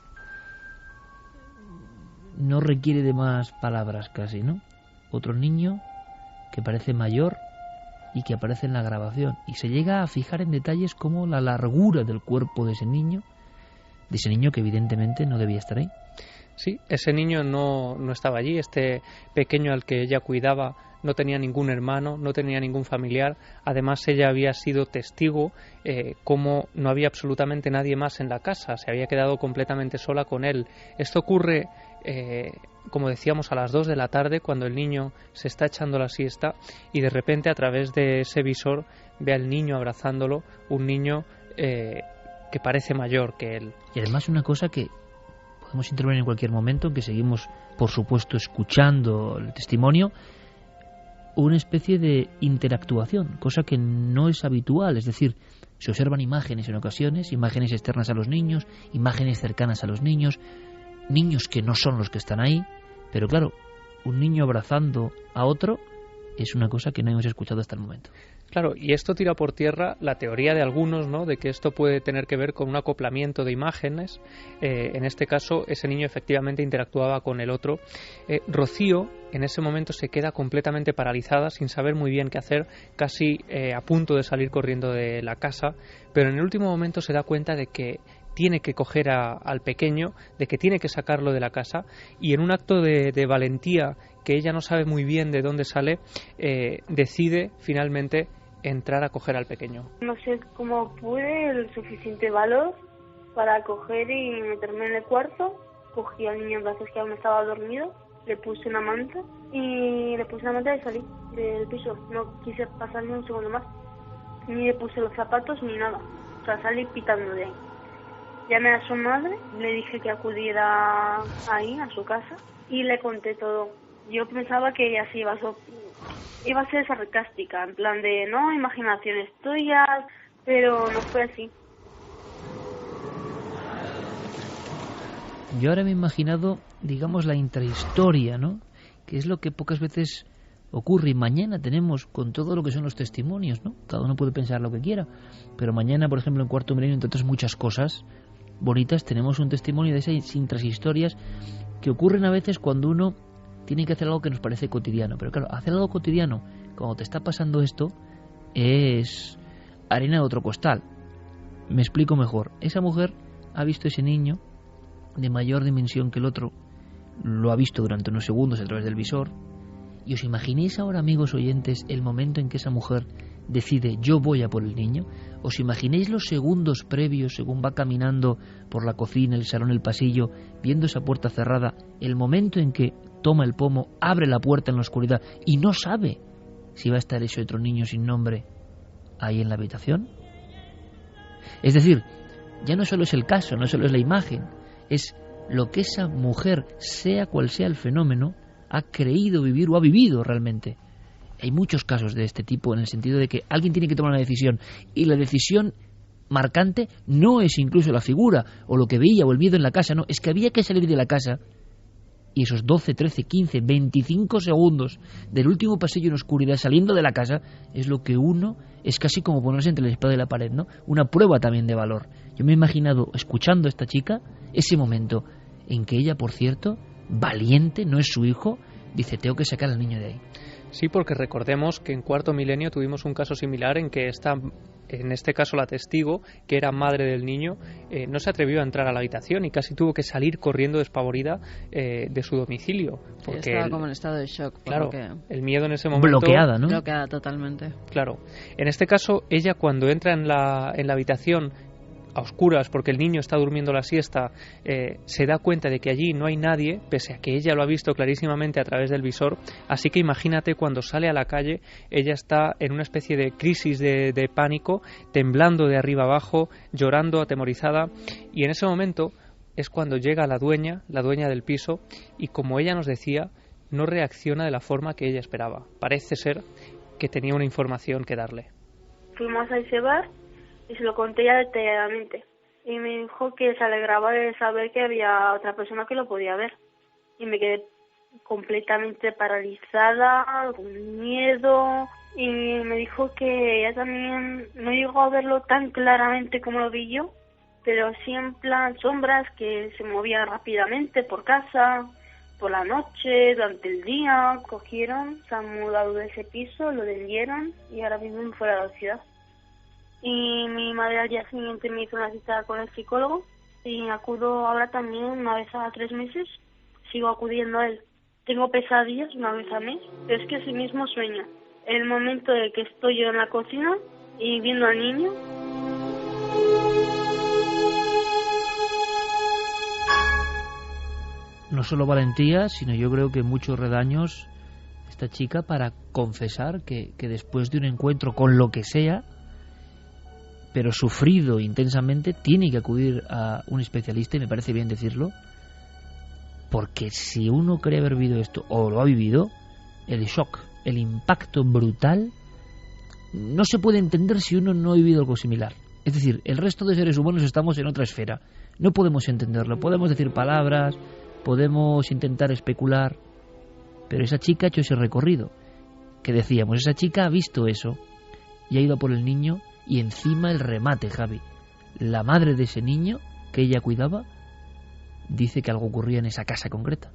no requiere de más palabras casi, ¿no? Otro niño que parece mayor y que aparece en la grabación, y se llega a fijar en detalles como la largura del cuerpo de ese niño que evidentemente no debía estar ahí. Sí, ese niño no estaba allí. Este pequeño al que ella cuidaba no tenía ningún hermano, no tenía ningún familiar. Además, ella había sido testigo como no había absolutamente nadie más en la casa. Se había quedado completamente sola con él. Esto ocurre, como decíamos, a las 2 de la tarde, cuando el niño se está echando la siesta, y de repente, a través de ese visor, ve al niño abrazándolo, un niño que parece mayor que él. Y además una cosa que podemos intervenir en cualquier momento, que seguimos, por supuesto, escuchando el testimonio, una especie de interactuación, cosa que no es habitual. Es decir, se observan imágenes en ocasiones, imágenes externas a los niños, imágenes cercanas a los niños, niños que no son los que están ahí, pero claro, un niño abrazando a otro es una cosa que no hemos escuchado hasta el momento. Claro, y esto tira por tierra la teoría de algunos, ¿no?, de que esto puede tener que ver con un acoplamiento de imágenes. En este caso, ese niño efectivamente interactuaba con el otro. Rocío, en ese momento, se queda completamente paralizada, sin saber muy bien qué hacer, casi a punto de salir corriendo de la casa, pero en el último momento se da cuenta de que tiene que coger al pequeño, de que tiene que sacarlo de la casa, y en un acto de valentía que ella no sabe muy bien de dónde sale, decide finalmente entrar a coger al pequeño. No sé cómo pude el suficiente valor para coger y meterme en el cuarto. Cogí al niño en brazos que aún estaba dormido, le puse una manta y salí del piso. No quise pasar ni un segundo más, ni le puse los zapatos ni nada. O sea, salí pitando de ahí. Llamé a su madre, le dije que acudiera ahí, a su casa, y le conté todo. Yo pensaba que ella sí iba a ser sarcástica, en plan de, no, imaginaciones tuyas, pero no fue así. Yo ahora me he imaginado, digamos, la intrahistoria, ¿no? Que es lo que pocas veces ocurre. Y mañana tenemos, con todo lo que son los testimonios, ¿no? Cada uno puede pensar lo que quiera, pero mañana, por ejemplo, en Cuarto Milenio, entre otras muchas cosas bonitas, tenemos un testimonio de esas intrahistorias que ocurren a veces cuando uno tiene que hacer algo que nos parece cotidiano. Pero claro, hacer algo cotidiano cuando te está pasando esto es harina de otro costal. Me explico mejor. Esa mujer ha visto ese niño de mayor dimensión que el otro, lo ha visto durante unos segundos a través del visor, y os imaginéis ahora, amigos oyentes, el momento en que esa mujer decide, yo voy a por el niño. ¿Os imagináis los segundos previos según va caminando por la cocina, el salón, el pasillo, viendo esa puerta cerrada, el momento en que toma el pomo, abre la puerta en la oscuridad y no sabe si va a estar ese otro niño sin nombre ahí en la habitación? Es decir, ya no solo es el caso, no solo es la imagen, es lo que esa mujer, sea cual sea el fenómeno, ha creído vivir o ha vivido realmente. Hay muchos casos de este tipo, en el sentido de que alguien tiene que tomar una decisión y la decisión marcante no es incluso la figura o lo que veía o el miedo en la casa, no, es que había que salir de la casa, y esos 12, 13, 15, 25 segundos del último pasillo en oscuridad saliendo de la casa es lo que uno, es casi como ponerse entre la espada y la pared, ¿no? Una prueba también de valor. Yo me he imaginado, escuchando a esta chica, ese momento en que ella, por cierto, valiente, no es su hijo, dice, tengo que sacar al niño de ahí. Sí, porque recordemos que en Cuarto Milenio tuvimos un caso similar en que en este caso la testigo, que era madre del niño, no se atrevió a entrar a la habitación y casi tuvo que salir corriendo despavorida de su domicilio. Porque estaba como en estado de shock. Claro, el miedo en ese momento... Bloqueada, ¿no? Bloqueada totalmente. Claro. En este caso, ella cuando entra en la habitación a oscuras, porque el niño está durmiendo la siesta, se da cuenta de que allí no hay nadie, pese a que ella lo ha visto clarísimamente a través del visor. Así que imagínate, cuando sale a la calle, ella está en una especie de crisis de pánico, temblando de arriba abajo, llorando, atemorizada, y en ese momento es cuando llega la dueña del piso, y como ella nos decía, no reacciona de la forma que ella esperaba. Parece ser que tenía una información que darle. Fuimos a ese bar y se lo conté ya detalladamente. Y me dijo que se alegraba de saber que había otra persona que lo podía ver. Y me quedé completamente paralizada, con miedo. Y me dijo que ella también no llegó a verlo tan claramente como lo vi yo, pero sí en plan sombras que se movían rápidamente por casa, por la noche, durante el día. Cogieron, se han mudado de ese piso, lo vendieron y ahora viven fuera de la ciudad. Y mi madre al día siguiente me hizo una cita con el psicólogo y acudo ahora también una vez a 3 meses, sigo acudiendo a él. Tengo pesadillas una vez al mes, pero es que ese mismo sueño. El momento de que estoy yo en la cocina y viendo al niño. No solo valentía, sino yo creo que muchos redaños esta chica para confesar que después de un encuentro con lo que sea, pero sufrido intensamente, tiene que acudir a un especialista, y me parece bien decirlo, porque si uno cree haber vivido esto o lo ha vivido, el shock, el impacto brutal, no se puede entender si uno no ha vivido algo similar. Es decir, el resto de seres humanos estamos en otra esfera, no podemos entenderlo, podemos decir palabras, podemos intentar especular, pero esa chica ha hecho ese recorrido. que decíamos, esa chica ha visto eso y ha ido a por el niño, y encima el remate, Javi. La madre de ese niño que ella cuidaba dice que algo ocurría en esa casa concreta.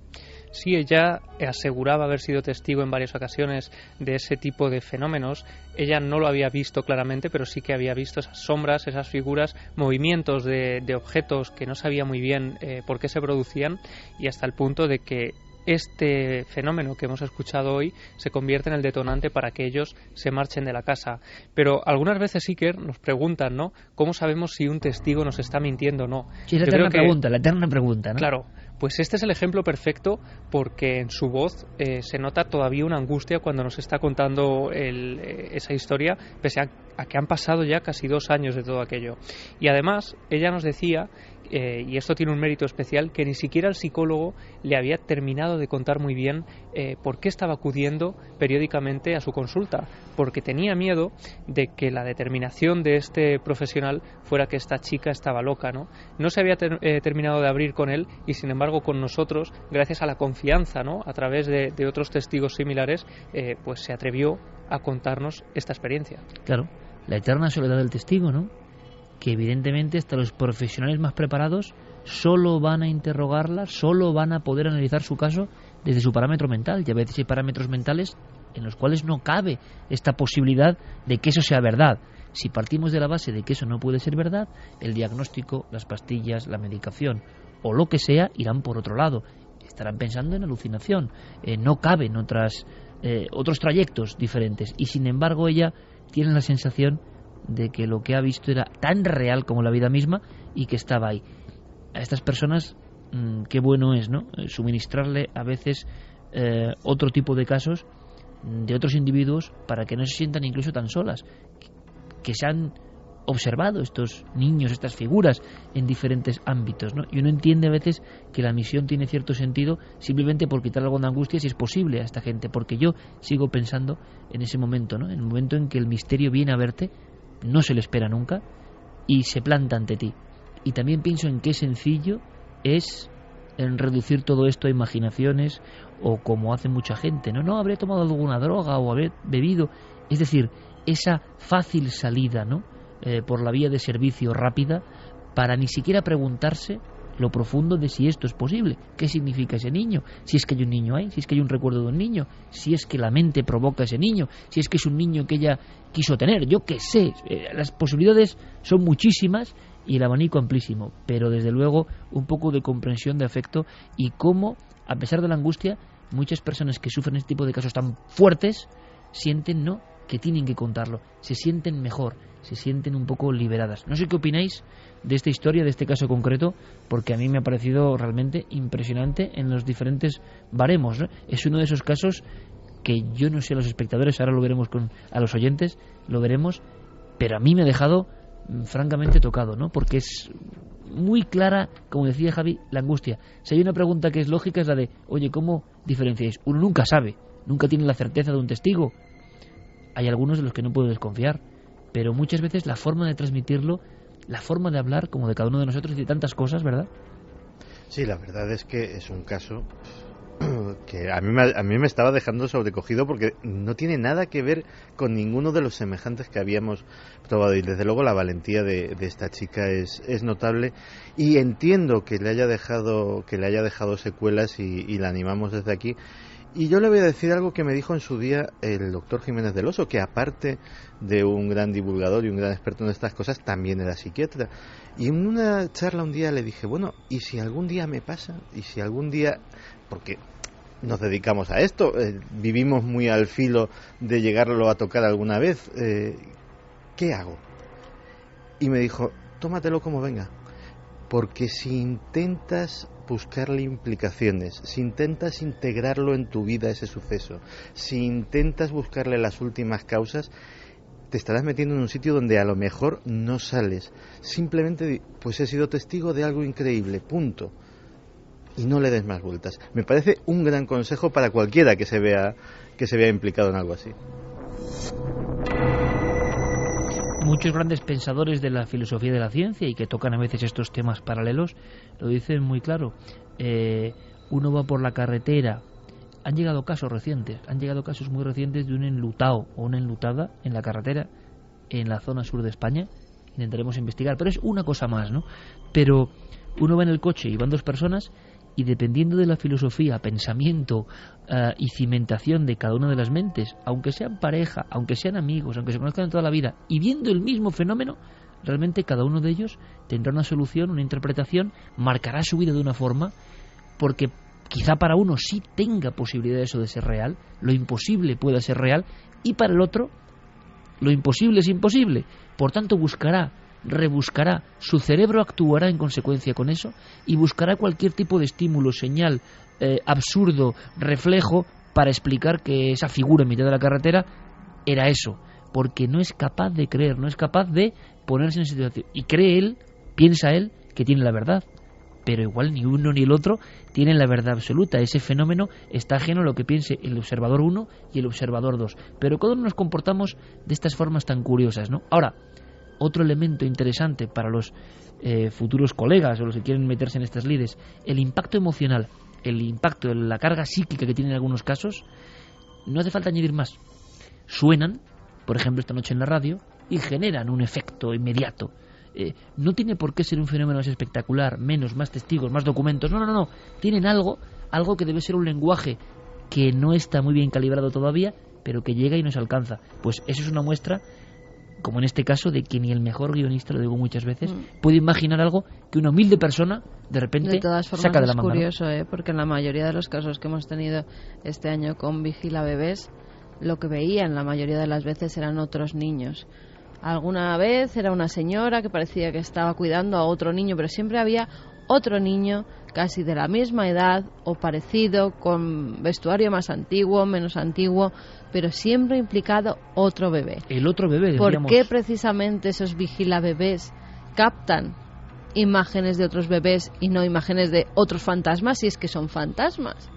Sí, ella aseguraba haber sido testigo en varias ocasiones de ese tipo de fenómenos. Ella no lo había visto claramente, pero sí que había visto esas sombras, esas figuras, movimientos de objetos que no sabía muy bien por qué se producían, y hasta el punto de que este fenómeno que hemos escuchado hoy se convierte en el detonante para que ellos se marchen de la casa. Pero algunas veces, Iker, nos preguntan, ¿no?, ¿cómo sabemos si un testigo nos está mintiendo o no? Sí, es la eterna pregunta, ¿no? Claro, pues este es el ejemplo perfecto, porque en su voz se nota todavía una angustia cuando nos está contando esa historia, pese a que han pasado ya casi 2 años de todo aquello. Y además, ella nos decía, y esto tiene un mérito especial, que ni siquiera el psicólogo le había terminado de contar muy bien por qué estaba acudiendo periódicamente a su consulta, porque tenía miedo de que la determinación de este profesional fuera que esta chica estaba loca, ¿no? No se había terminado de abrir con él, y sin embargo con nosotros, gracias a la confianza, ¿no?, a través de otros testigos similares, pues se atrevió a contarnos esta experiencia. Claro, la eterna soledad del testigo, ¿no?, que evidentemente hasta los profesionales más preparados solo van a interrogarla, solo van a poder analizar su caso desde su parámetro mental, y a veces hay parámetros mentales en los cuales no cabe esta posibilidad de que eso sea verdad. Si partimos de la base de que eso no puede ser verdad, el diagnóstico, las pastillas, la medicación o lo que sea irán por otro lado, estarán pensando en alucinación, no caben otros trayectos diferentes, y sin embargo ella tiene la sensación de que lo que ha visto era tan real como la vida misma y que estaba ahí. A estas personas, qué bueno es, ¿no?, suministrarle a veces otro tipo de casos de otros individuos para que no se sientan incluso tan solas, que se han observado estos niños, estas figuras en diferentes ámbitos, ¿no? Y uno entiende a veces que la misión tiene cierto sentido simplemente por quitar algo de angustia, si es posible, a esta gente, porque yo sigo pensando en ese momento, ¿no?, en el momento en que el misterio viene a verte, no se le espera nunca y se planta ante ti. Y también pienso en qué sencillo es en reducir todo esto a imaginaciones, o como hace mucha gente, no, habré tomado alguna droga o habré bebido, es decir, esa fácil salida, ¿no?, por la vía de servicio rápida, para ni siquiera preguntarse lo profundo de si esto es posible, qué significa ese niño, si es que hay un niño ahí, si es que hay un recuerdo de un niño, si es que la mente provoca ese niño, si es que es un niño que ella quiso tener, yo qué sé, las posibilidades son muchísimas y el abanico amplísimo, pero desde luego un poco de comprensión, de afecto, y cómo, a pesar de la angustia, muchas personas que sufren este tipo de casos tan fuertes sienten, ¿no?, que tienen que contarlo, se sienten mejor, se sienten un poco liberadas. No sé qué opináis de esta historia, de este caso concreto, porque a mí me ha parecido realmente impresionante en los diferentes baremos, ¿no? Es uno de esos casos que yo no sé a los espectadores, ahora lo veremos a los oyentes, lo veremos, pero a mí me ha dejado francamente tocado, ¿no?, porque es muy clara, como decía Javi, la angustia. Si hay una pregunta que es lógica, es la de, oye, ¿cómo diferenciáis? Uno nunca sabe, nunca tiene la certeza de un testigo. Hay algunos de los que no puedo desconfiar, pero muchas veces la forma de transmitirlo, la forma de hablar, como de cada uno de nosotros, y de tantas cosas, ¿verdad? Sí, la verdad es que es un caso que a mí me estaba dejando sobrecogido, porque no tiene nada que ver con ninguno de los semejantes que habíamos probado, y desde luego la valentía de esta chica es notable, y entiendo que le haya dejado secuelas, y la animamos desde aquí. Y yo le voy a decir algo que me dijo en su día el doctor Jiménez del Oso, que aparte de un gran divulgador y un gran experto en estas cosas, también era psiquiatra. Y en una charla un día le dije, bueno, ¿y si algún día me pasa? ¿Y si algún día...? Porque nos dedicamos a esto, vivimos muy al filo de llegarlo a tocar alguna vez. ¿Qué hago? Y me dijo, tómatelo como venga. Porque si intentas buscarle implicaciones, si intentas integrarlo en tu vida ese suceso, si intentas buscarle las últimas causas, te estarás metiendo en un sitio donde a lo mejor no sales. Simplemente, pues he sido testigo de algo increíble, punto. Y no le des más vueltas. Me parece un gran consejo para cualquiera que se vea implicado en algo así. Muchos grandes pensadores de la filosofía de la ciencia, y que tocan a veces estos temas paralelos, lo dicen muy claro. Uno va por la carretera han llegado casos recientes, han llegado casos muy recientes de un enlutado o una enlutada en la carretera en la zona sur de España. Intentaremos investigar, pero es una cosa más, ¿no? Pero uno va en el coche y van dos personas y dependiendo de la filosofía, pensamiento y cimentación de cada una de las mentes, aunque sean pareja, aunque sean amigos, aunque se conozcan toda la vida, y viendo el mismo fenómeno, realmente cada uno de ellos tendrá una solución, una interpretación, marcará su vida de una forma, porque quizá para uno sí tenga posibilidad de eso de ser real, lo imposible pueda ser real, y para el otro lo imposible es imposible. Por tanto buscará, rebuscará, su cerebro actuará en consecuencia con eso y buscará cualquier tipo de estímulo, señal, absurdo, reflejo para explicar que esa figura en mitad de la carretera era eso, porque no es capaz de creer, no es capaz de ponerse en esa situación, y cree él, piensa él que tiene la verdad, pero igual ni uno ni el otro tienen la verdad absoluta. Ese fenómeno está ajeno a lo que piense el observador 1 y el observador 2, pero cada uno nos comportamos de estas formas tan curiosas, ¿no? Ahora, otro elemento interesante para los futuros colegas o los que quieren meterse en estas lides, el impacto emocional, el impacto, la carga psíquica que tienen en algunos casos, no hace falta añadir más. Suenan, por ejemplo, esta noche en la radio y generan un efecto inmediato. No tiene por qué ser un fenómeno más espectacular, menos, más testigos, más documentos. No. Tienen algo que debe ser un lenguaje que no está muy bien calibrado todavía, pero que llega y nos alcanza. Pues eso es una muestra, como en este caso, de que ni el mejor guionista, lo digo muchas veces, puede imaginar algo que una humilde persona de repente de todas formas, saca de la manga. Es curioso, porque en la mayoría de los casos que hemos tenido este año con Vigila Bebés, lo que veían la mayoría de las veces eran otros niños. Alguna vez era una señora que parecía que estaba cuidando a otro niño, pero siempre había otro niño casi de la misma edad o parecido, con vestuario más antiguo, menos antiguo, pero siempre implicado otro bebé. El otro bebé, ¿Por qué precisamente esos vigilabebés captan imágenes de otros bebés y no imágenes de otros fantasmas, si es que son fantasmas?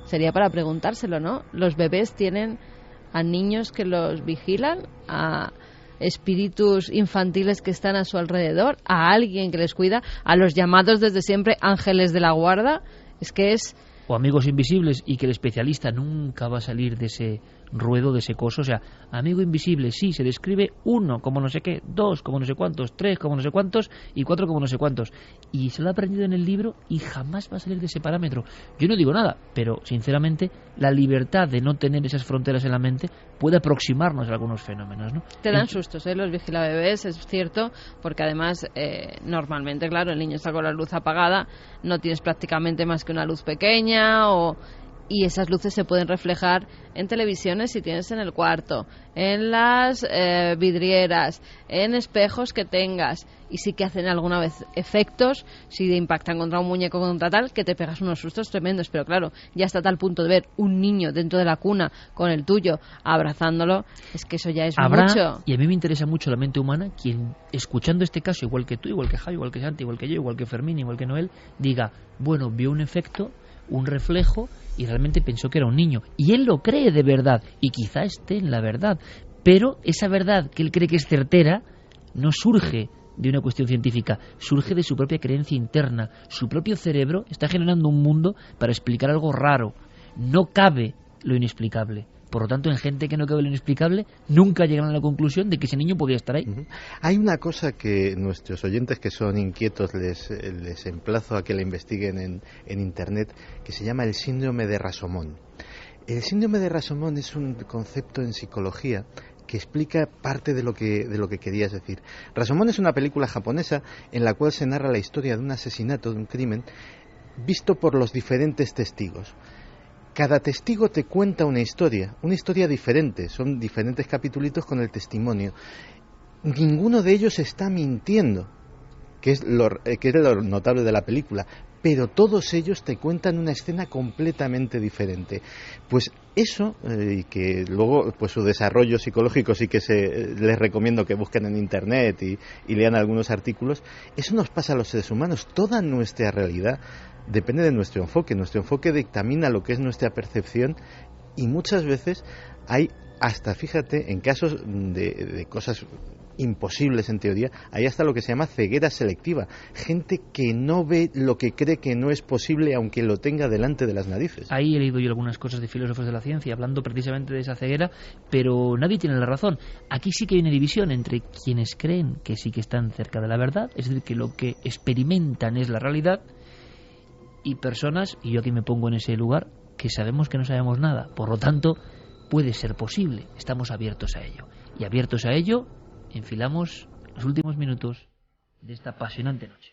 Sería para preguntárselo, ¿no? Los bebés tienen a niños que los vigilan, a espíritus infantiles que están a su alrededor, a alguien que les cuida, a los llamados desde siempre ángeles de la guarda. Es que es... O amigos invisibles, y que el especialista nunca va a salir de ese ruedo, de ese coso. O sea, amigo invisible, sí, se describe 1 como no sé qué, 2 como no sé cuántos, 3 como no sé cuántos y 4 como no sé cuántos. Y se lo ha aprendido en el libro y jamás va a salir de ese parámetro. Yo no digo nada, pero sinceramente la libertad de no tener esas fronteras en la mente puede aproximarnos a algunos fenómenos, ¿no? Te dan sustos, los vigilabebés, es cierto, porque además normalmente, claro, el niño está con la luz apagada, no tienes prácticamente más que una luz pequeña, y esas luces se pueden reflejar en televisiones si tienes en el cuarto, en las vidrieras, en espejos que tengas, y sí que hacen alguna vez efectos, si te impactan contra un muñeco, contra tal, que te pegas unos sustos tremendos, pero claro, ya hasta tal punto de ver un niño dentro de la cuna con el tuyo abrazándolo, es que eso ya es mucho. Y a mí me interesa mucho la mente humana, quien escuchando este caso, igual que tú, igual que Javi, igual que Santi, igual que yo, igual que Fermín, igual que Noel, diga, bueno, vio un efecto, un reflejo, y realmente pensó que era un niño, y él lo cree de verdad, y quizá esté en la verdad, pero esa verdad que él cree que es certera no surge de una cuestión científica, surge de su propia creencia interna. Su propio cerebro está generando un mundo para explicar algo raro. No cabe lo inexplicable. Por lo tanto, en gente que no cabe lo inexplicable, nunca llegan a la conclusión de que ese niño podía estar ahí. Hay una cosa que nuestros oyentes que son inquietos les emplazo a que la investiguen en Internet, que se llama el síndrome de Rashomon. El síndrome de Rashomon es un concepto en psicología que explica parte de lo que querías decir. Rashomon es una película japonesa en la cual se narra la historia de un asesinato, de un crimen, visto por los diferentes testigos. Cada testigo te cuenta una historia diferente, son diferentes capitulitos con el testimonio. Ninguno de ellos está mintiendo, que es lo notable de la película, pero todos ellos te cuentan una escena completamente diferente. Pues eso, y que luego pues su desarrollo psicológico sí que les recomiendo que busquen en Internet y lean algunos artículos, eso nos pasa a los seres humanos. Toda nuestra realidad depende de nuestro enfoque dictamina lo que es nuestra percepción, y muchas veces hay hasta, fíjate, en casos de cosas imposibles en teoría, hay hasta lo que se llama ceguera selectiva, gente que no ve lo que cree que no es posible aunque lo tenga delante de las narices. Ahí he leído yo algunas cosas de filósofos de la ciencia hablando precisamente de esa ceguera, pero nadie tiene la razón. Aquí sí que hay una división entre quienes creen que sí que están cerca de la verdad, es decir, que lo que experimentan es la realidad, y personas, y yo aquí me pongo en ese lugar, que sabemos que no sabemos nada, por lo tanto puede ser posible, estamos abiertos a ello, y abiertos a ello enfilamos los últimos minutos de esta apasionante noche.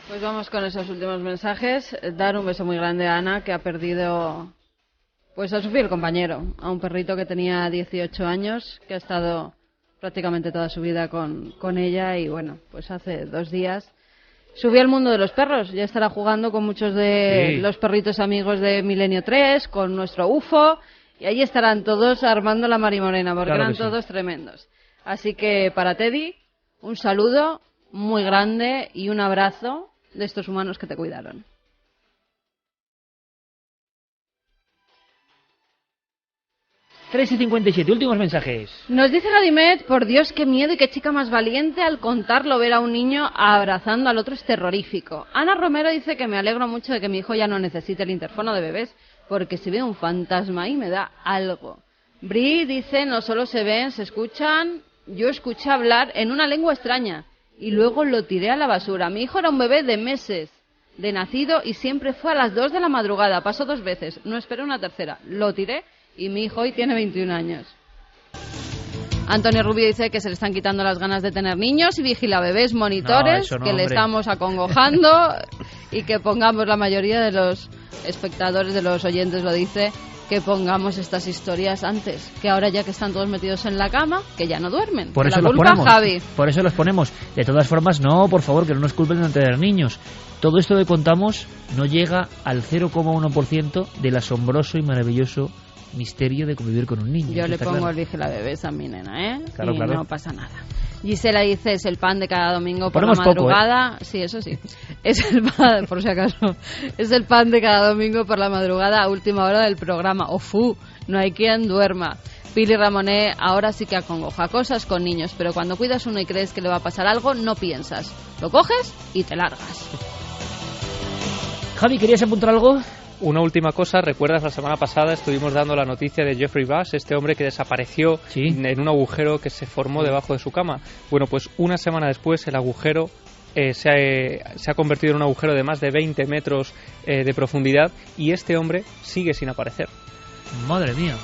Pues vamos con esos últimos mensajes. Dar un beso muy grande a Ana, que ha perdido pues a su fiel compañero, a un perrito que tenía 18 años, que ha estado prácticamente toda su vida con ella, y bueno, pues hace 2 días subió al mundo de los perros. Ya estará jugando con muchos de los perritos amigos de Milenio 3, con nuestro UFO, y allí estarán todos armando la marimorena, porque claro, eran todos tremendos. Así que para Teddy, un saludo muy grande y un abrazo de estos humanos que te cuidaron. Tres y 57, últimos mensajes. Nos dice Gadimet, por Dios, qué miedo y qué chica más valiente al contarlo. Ver a un niño abrazando al otro es terrorífico. Ana Romero dice que me alegro mucho de que mi hijo ya no necesite el interfono de bebés, porque si veo un fantasma ahí me da algo. Bri dice, no solo se ven, se escuchan. Yo escuché hablar en una lengua extraña y luego lo tiré a la basura. Mi hijo era un bebé de meses de nacido y siempre fue a las 2 de la madrugada. Pasó 2 veces, no esperé una tercera. Lo tiré y mi hijo hoy tiene 21 años. Antonio Rubio dice que se le están quitando las ganas de tener niños y vigila bebés monitores, que le estamos acongojando, y que pongamos, la mayoría de los espectadores, de los oyentes lo dice, que pongamos estas historias antes, que ahora ya que están todos metidos en la cama, que ya no duermen. Por eso la los culpa, ponemos, Javi. Por eso los ponemos. De todas formas, no, por favor, que no nos culpen de tener niños. Todo esto que contamos no llega al 0,1% del asombroso y maravilloso misterio de convivir con un niño. Yo le pongo claro. el vigila bebés a mi nena, ¿eh? Claro, y claro. no pasa nada. Gisela dice, es el pan de cada domingo por Ponemos la madrugada. poco, ¿eh? Sí, eso sí. Es el pan, por si acaso, es el pan de cada domingo por la madrugada a última hora del programa. ¡Ofu! No hay quien duerma. Pili Ramonet, ahora sí que acongoja cosas con niños, pero cuando cuidas uno y crees que le va a pasar algo, no piensas. Lo coges y te largas. Javi, ¿querías apuntar algo? Una última cosa, ¿recuerdas la semana pasada estuvimos ddando la noticia de Jeffrey Bush, este hombre que desapareció en un agujero que se formó debajo de su cama? Bueno, pues una semana después el agujero se ha convertido en un agujero de más de 20 metros de profundidad y este hombre sigue sin aparecer. Madre mía,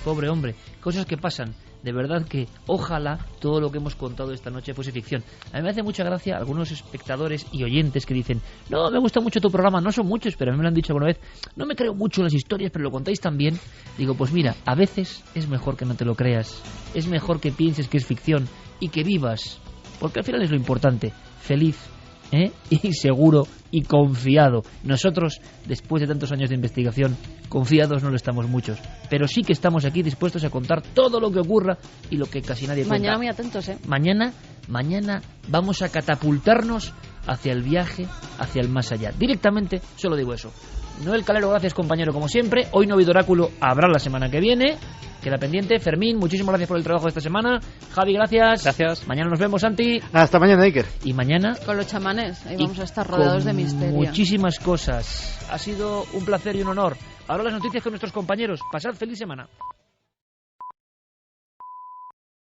pobre hombre. Cosas que pasan. De verdad que ojalá todo lo que hemos contado esta noche fuese ficción. A mí me hace mucha gracia algunos espectadores y oyentes que dicen, no, me gusta mucho tu programa, no son muchos, pero a mí me lo han dicho alguna vez, no me creo mucho en las historias, pero lo contáis tan bien. Digo, pues mira, a veces es mejor que no te lo creas, es mejor que pienses que es ficción y que vivas, porque al final es lo importante, feliz, y seguro y confiado. Nosotros, después de tantos años de investigación, confiados no lo estamos muchos, pero sí que estamos aquí dispuestos a contar todo lo que ocurra y lo que casi nadie cuenta. Mañana muy atentos, Mañana vamos a catapultarnos hacia el viaje, hacia el más allá. Directamente, solo digo eso. Noel Calero, gracias compañero como siempre. Hoy no ha habido oráculo, habrá la semana que viene. Queda pendiente. Fermín, muchísimas gracias por el trabajo de esta semana. Javi, gracias. Gracias. Mañana nos vemos, Santi. Hasta mañana, Iker. Y mañana con los chamanes, ahí vamos a estar rodeados de misterio. Muchísimas cosas. Ha sido un placer y un honor. Ahora las noticias con nuestros compañeros. Pasad feliz semana.